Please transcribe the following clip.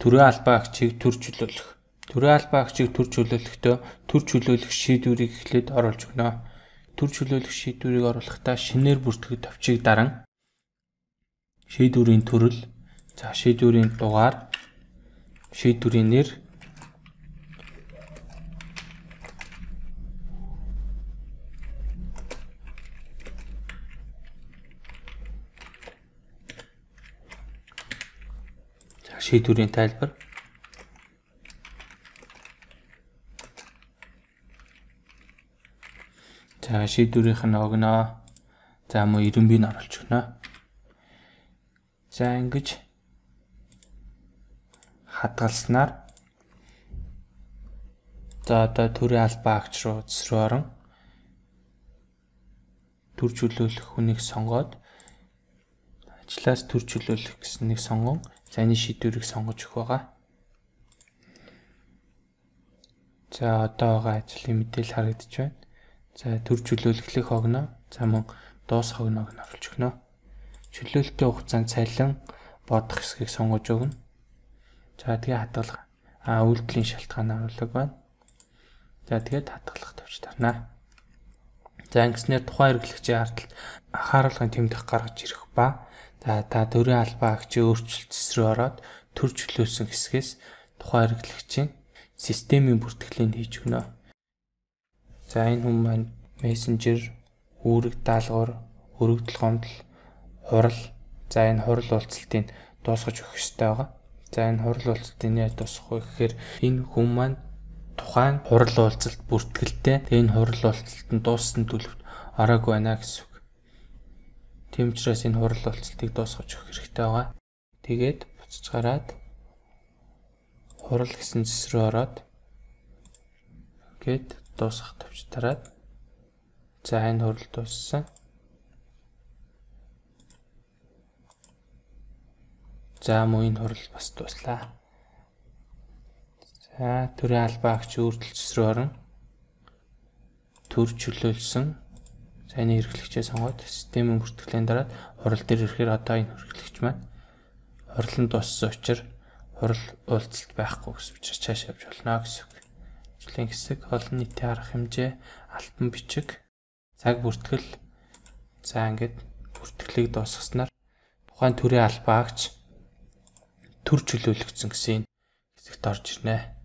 Төрийн албаа агчийг төр чөлөөлөх. Төрийн албаа агчийг төр чөлөөлөхдөө төр чөлөөлөх шийдвэрийг эхлээд оруулж өгнө. Төр чөлөөлөх шийдвэрийг оруулахдаа шинээр бүртгэгдэх товчийг даран шийдвэрийн төрөл, за шийдвэрийн дугаар, шийдвэрийн нэр, шийдвэрийн тайлбар, за шийдвэрийнх нь огноо, за мөн ирэмбийг нь оруулж өгнө. За ингэж хадгалснаар за одоо төрийн албаа агч руу орон төр чөлөөлөх хүнийг сонгоод ажлаас төр чөлөөлөх гэснийг сонгон зайны шийдвэрийг сонгож өгөх байгаа. За одоо байгаа ажлын мэдээлэл харагдаж байна. За төр чөлөөлөх огноо, за мөн дуусах огноог нь оруулж өгнө. Чөлөөлтийн хугацаанд цалин бодох хэсгийг сонгож өгнө. За тэгээ хадгалах үйлдэлийн шалтгаан оруулаг байна. За тэгээд хадгалах төвч тарна. За ингэснээр тухайн эрхлэгчийн ардталд анхааруулгын тэмдэг гаргаж ирэх ба та төрийн албаа агчийн өөрчлөлтс рүү ороод төр чөлөөлсөн хэсгээс тухайн эрхлэгчийн системийн бүртгэлийг хийж өгнө. За энэ хүн маань мессенжер, үүрэг даалгавар, өргөдөл гомдол, хурал. За энэ хурал уулзалтыг дуусгаж өгөх ёстой байгаа. За энэ хурал уулзалтыг яаж дуусгах вэ гэхээр энэ хүн маань тухайн хурал уулзалт бүртгэлтэй энэ хурал уулзалтанд дууссан төлөвт ороогүй байна гэсэн үг. Тийм учраас энэ хурал уулзалтыг дуусгаж өгөх хэрэгтэй байгаа. Тэгээд буцаж гараад хурал гэсэн зэс рүү ороод гээд дуусгах төвч тараад за энэ хурал дууссан. За мөн энэ хурал бас дуслаа. За төрийн албаа агч өөрчлөлтс рүү орон төр чөлөөлсөн зайны эрхлэгчээ сонгоод системийн бүртгэлийн дараа хурал дээр ирэхээр одоо энэ эрхлэгч маань хурлан дууссан учраас хурал уулзалт байхгүй гэсэн учраас цааш явж болно гэсэн үг. Ажлын хэсэг, олон нийтийн арга хэмжээ, алтан бичиг, цаг бүртгэл. За ингээд бүртгэлийг дуусгаснаар тухайн төрийн албаа агч төр чөлөөлөгдсөн гэсэн хэсэгт орж ирнэ.